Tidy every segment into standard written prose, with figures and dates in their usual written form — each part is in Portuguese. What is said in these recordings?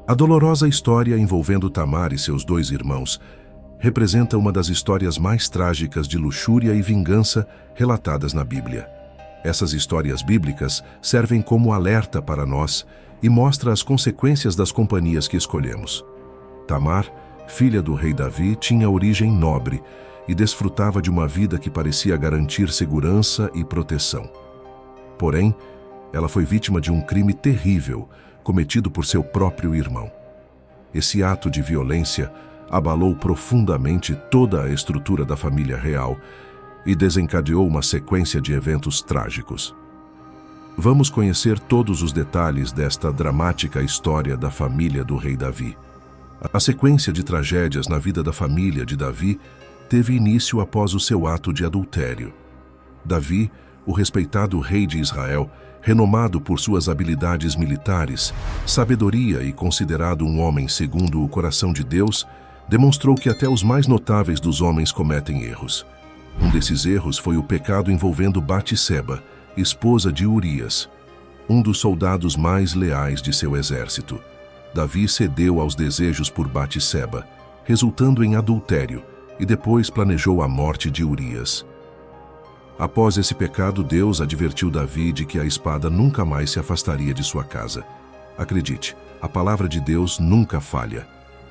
A dolorosa história envolvendo Tamar e seus dois irmãos representa uma das histórias mais trágicas de luxúria e vingança relatadas na Bíblia. Essas histórias bíblicas servem como alerta para nós e mostram as consequências das companhias que escolhemos. Tamar, filha do rei Davi, tinha origem nobre e desfrutava de uma vida que parecia garantir segurança e proteção. Porém, ela foi vítima de um crime terrível cometido por seu próprio irmão. Esse ato de violência abalou profundamente toda a estrutura da família real e desencadeou uma sequência de eventos trágicos. Vamos conhecer todos os detalhes desta dramática história da família do rei Davi. A sequência de tragédias na vida da família de Davi teve início após o seu ato de adultério. Davi, o respeitado rei de Israel, renomado por suas habilidades militares, sabedoria e considerado um homem segundo o coração de Deus, demonstrou que até os mais notáveis dos homens cometem erros. Um desses erros foi o pecado envolvendo Batseba, esposa de Urias, um dos soldados mais leais de seu exército. Davi cedeu aos desejos por Batseba, resultando em adultério, e depois planejou a morte de Urias. Após esse pecado, Deus advertiu Davi de que a espada nunca mais se afastaria de sua casa. Acredite, a palavra de Deus nunca falha.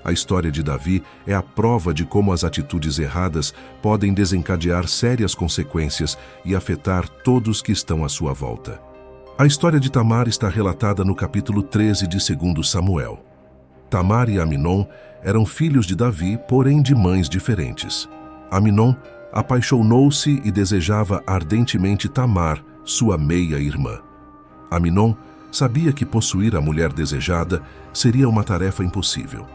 A história de Davi é a prova de como as atitudes erradas podem desencadear sérias consequências e afetar todos que estão à sua volta. A história de Tamar está relatada no capítulo 13 de 2 Samuel. Tamar e Amnon eram filhos de Davi, porém de mães diferentes. Amnon apaixonou-se e desejava ardentemente Tamar, sua meia-irmã. Amnon sabia que possuir a mulher desejada seria uma tarefa impossível.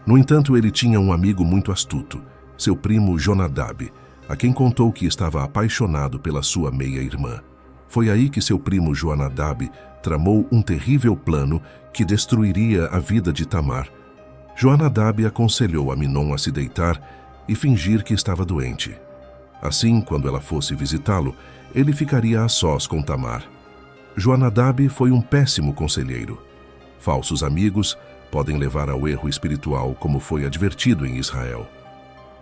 No entanto, ele tinha um amigo muito astuto, seu primo Jonadab, a quem contou que estava apaixonado pela sua meia-irmã. Foi aí que seu primo Jonadab tramou um terrível plano que destruiria a vida de Tamar. Jonadab aconselhou Amnon a se deitar e fingir que estava doente. Assim, quando ela fosse visitá-lo, ele ficaria a sós com Tamar. Jonadab foi um péssimo conselheiro. Falsos amigos podem levar ao erro espiritual, como foi advertido em Israel.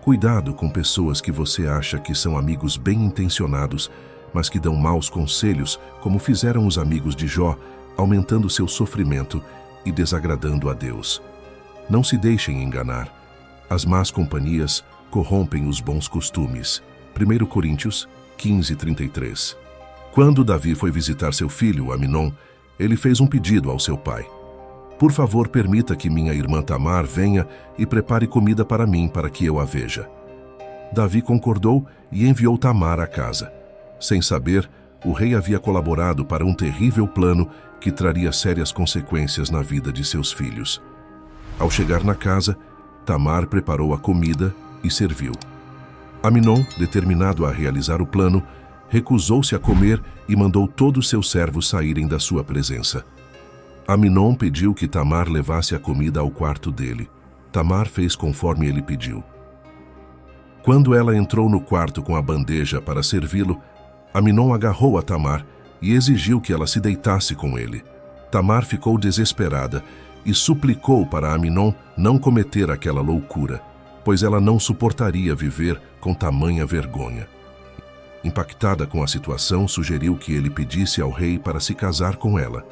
Cuidado com pessoas que você acha que são amigos bem-intencionados, mas que dão maus conselhos, como fizeram os amigos de Jó, aumentando seu sofrimento e desagradando a Deus. Não se deixem enganar. As más companhias corrompem os bons costumes. 1 Coríntios 15:33. Quando Davi foi visitar seu filho, Amnon, ele fez um pedido ao seu pai. Por favor, permita que minha irmã Tamar venha e prepare comida para mim, para que eu a veja. Davi concordou e enviou Tamar à casa. Sem saber, o rei havia colaborado para um terrível plano que traria sérias consequências na vida de seus filhos. Ao chegar na casa, Tamar preparou a comida e serviu. Amnon, determinado a realizar o plano, recusou-se a comer e mandou todos seus servos saírem da sua presença. Amnon pediu que Tamar levasse a comida ao quarto dele. Tamar fez conforme ele pediu. Quando ela entrou no quarto com a bandeja para servi-lo, Amnon agarrou a Tamar e exigiu que ela se deitasse com ele. Tamar ficou desesperada e suplicou para Amnon não cometer aquela loucura, pois ela não suportaria viver com tamanha vergonha. Impactada com a situação, sugeriu que ele pedisse ao rei para se casar com ela,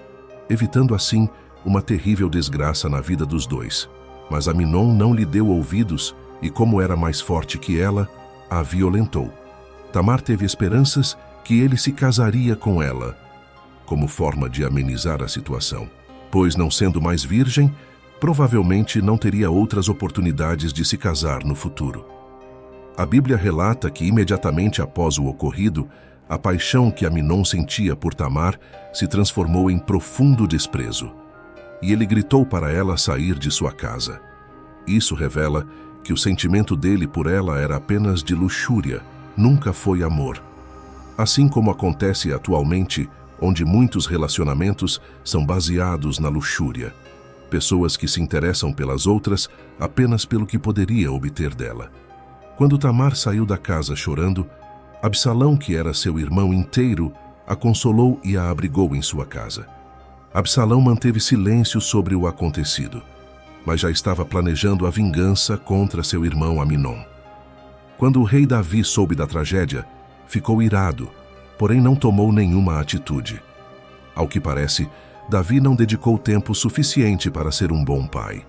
evitando assim uma terrível desgraça na vida dos dois. Mas Amnon não lhe deu ouvidos e, como era mais forte que ela, a violentou. Tamar teve esperanças que ele se casaria com ela, como forma de amenizar a situação, pois, não sendo mais virgem, provavelmente não teria outras oportunidades de se casar no futuro. A Bíblia relata que imediatamente após o ocorrido, a paixão que Amnon sentia por Tamar se transformou em profundo desprezo, e ele gritou para ela sair de sua casa. Isso revela que o sentimento dele por ela era apenas de luxúria, nunca foi amor. Assim como acontece atualmente, onde muitos relacionamentos são baseados na luxúria. Pessoas que se interessam pelas outras apenas pelo que poderia obter dela. Quando Tamar saiu da casa chorando, Absalão, que era seu irmão inteiro, a consolou e a abrigou em sua casa. Absalão manteve silêncio sobre o acontecido, mas já estava planejando a vingança contra seu irmão Aminon. Quando o rei Davi soube da tragédia, ficou irado, porém não tomou nenhuma atitude. Ao que parece, Davi não dedicou tempo suficiente para ser um bom pai.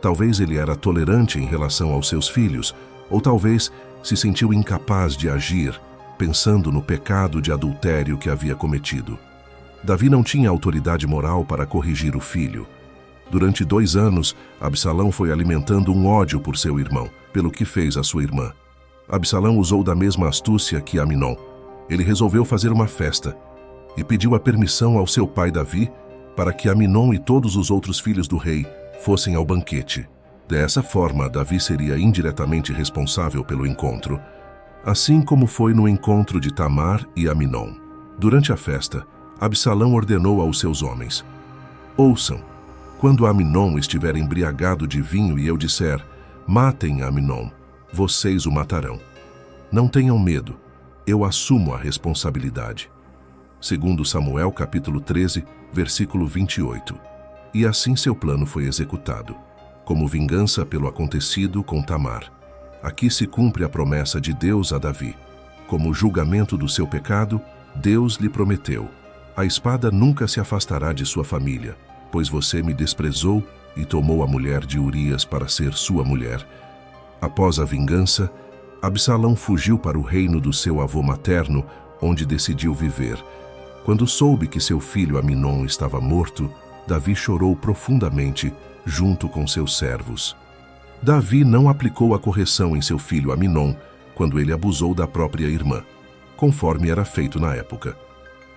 Talvez ele era tolerante em relação aos seus filhos, ou talvez se sentiu incapaz de agir, pensando no pecado de adultério que havia cometido. Davi não tinha autoridade moral para corrigir o filho. Durante 2 anos, Absalão foi alimentando um ódio por seu irmão, pelo que fez a sua irmã. Absalão usou da mesma astúcia que Aminon. Ele resolveu fazer uma festa e pediu a permissão ao seu pai Davi para que Aminon e todos os outros filhos do rei fossem ao banquete. Dessa forma, Davi seria indiretamente responsável pelo encontro, assim como foi no encontro de Tamar e Aminon. Durante a festa, Absalão ordenou aos seus homens: ouçam, quando Aminon estiver embriagado de vinho e eu disser, matem Aminon, vocês o matarão. Não tenham medo, eu assumo a responsabilidade. Segundo Samuel capítulo 13, versículo 28. E assim seu plano foi executado, como vingança pelo acontecido com Tamar. Aqui se cumpre a promessa de Deus a Davi. Como julgamento do seu pecado, Deus lhe prometeu: a espada nunca se afastará de sua família, pois você me desprezou e tomou a mulher de Urias para ser sua mulher. Após a vingança, Absalão fugiu para o reino do seu avô materno, onde decidiu viver. Quando soube que seu filho Aminon estava morto, Davi chorou profundamente junto com seus servos. Davi não aplicou a correção em seu filho Aminon quando ele abusou da própria irmã, conforme era feito na época,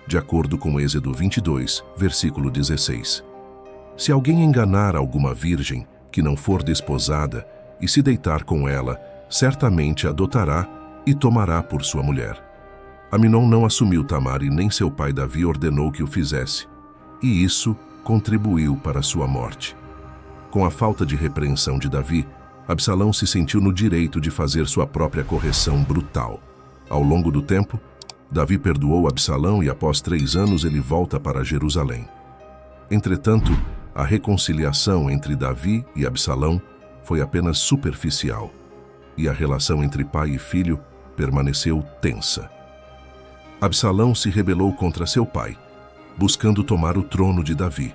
de acordo com Êxodo 22, versículo 16. Se alguém enganar alguma virgem que não for desposada e se deitar com ela, certamente adotará e tomará por sua mulher. Aminon não assumiu Tamar e nem seu pai Davi ordenou que o fizesse, e isso contribuiu para sua morte. Com a falta de repreensão de Davi, Absalão se sentiu no direito de fazer sua própria correção brutal. Ao longo do tempo, Davi perdoou Absalão e após 3 anos ele volta para Jerusalém. Entretanto, a reconciliação entre Davi e Absalão foi apenas superficial, e a relação entre pai e filho permaneceu tensa. Absalão se rebelou contra seu pai, buscando tomar o trono de Davi.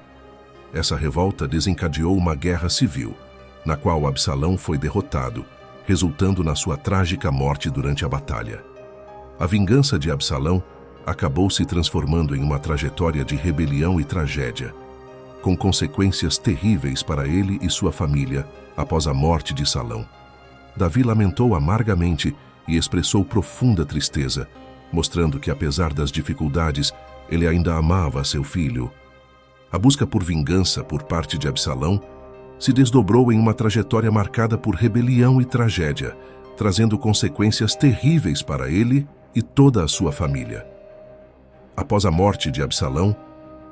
Essa revolta desencadeou uma guerra civil, na qual Absalão foi derrotado, resultando na sua trágica morte durante a batalha. A vingança de Absalão acabou se transformando em uma trajetória de rebelião e tragédia, com consequências terríveis para ele e sua família após a morte de Salão. Davi lamentou amargamente e expressou profunda tristeza, mostrando que, apesar das dificuldades, ele ainda amava seu filho. A busca por vingança por parte de Absalão se desdobrou em uma trajetória marcada por rebelião e tragédia, trazendo consequências terríveis para ele e toda a sua família. Após a morte de Absalão,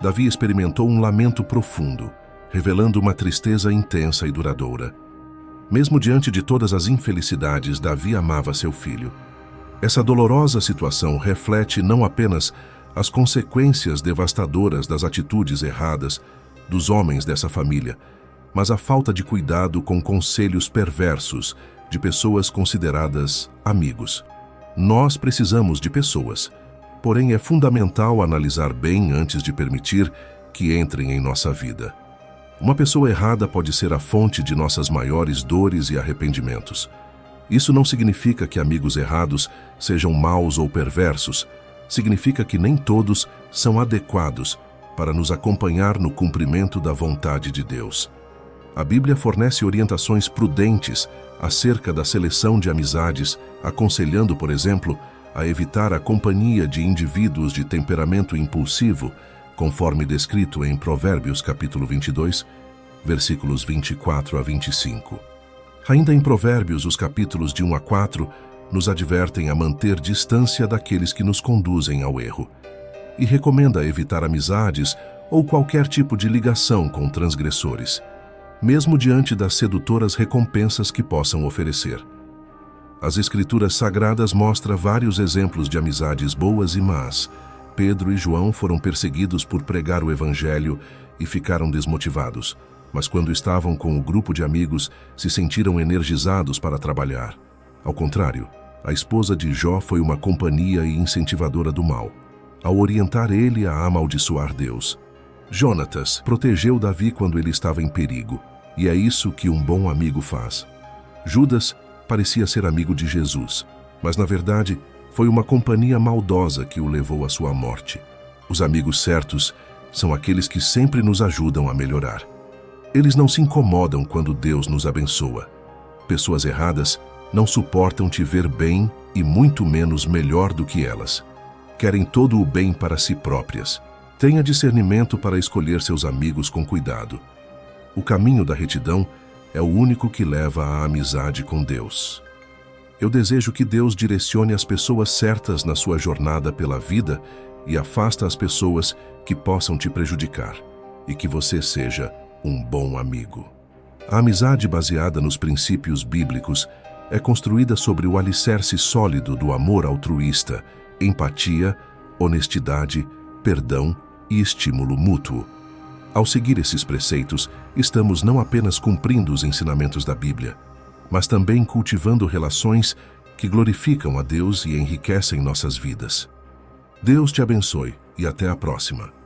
Davi experimentou um lamento profundo, revelando uma tristeza intensa e duradoura. Mesmo diante de todas as infelicidades, Davi amava seu filho. Essa dolorosa situação reflete não apenas as consequências devastadoras das atitudes erradas dos homens dessa família, mas a falta de cuidado com conselhos perversos de pessoas consideradas amigos. Nós precisamos de pessoas, porém é fundamental analisar bem antes de permitir que entrem em nossa vida. Uma pessoa errada pode ser a fonte de nossas maiores dores e arrependimentos. Isso não significa que amigos errados sejam maus ou perversos. Significa que nem todos são adequados para nos acompanhar no cumprimento da vontade de Deus. A Bíblia fornece orientações prudentes acerca da seleção de amizades, aconselhando, por exemplo, a evitar a companhia de indivíduos de temperamento impulsivo, conforme descrito em Provérbios capítulo 22, versículos 24 a 25. Ainda em Provérbios, os capítulos de 1 a 4, nos advertem a manter distância daqueles que nos conduzem ao erro, e recomenda evitar amizades ou qualquer tipo de ligação com transgressores, mesmo diante das sedutoras recompensas que possam oferecer. As Escrituras Sagradas mostram vários exemplos de amizades boas e más. Pedro e João foram perseguidos por pregar o Evangelho e ficaram desmotivados. mas quando estavam com o grupo de amigos, se sentiram energizados para trabalhar. Ao contrário, a esposa de Jó foi uma companhia e incentivadora do mal, ao orientar ele a amaldiçoar Deus. Jonatas protegeu Davi quando ele estava em perigo, e é isso que um bom amigo faz. Judas parecia ser amigo de Jesus, mas na verdade foi uma companhia maldosa que o levou à sua morte. Os amigos certos são aqueles que sempre nos ajudam a melhorar. Eles não se incomodam quando Deus nos abençoa. Pessoas erradas não suportam te ver bem e muito menos melhor do que elas. Querem todo o bem para si próprias. Tenha discernimento para escolher seus amigos com cuidado. O caminho da retidão é o único que leva à amizade com Deus. Eu desejo que Deus direcione as pessoas certas na sua jornada pela vida e afasta as pessoas que possam te prejudicar, e que você seja um bom amigo. A amizade baseada nos princípios bíblicos é construída sobre o alicerce sólido do amor altruísta, empatia, honestidade, perdão e estímulo mútuo. Ao seguir esses preceitos, estamos não apenas cumprindo os ensinamentos da Bíblia, mas também cultivando relações que glorificam a Deus e enriquecem nossas vidas. Deus te abençoe e até a próxima.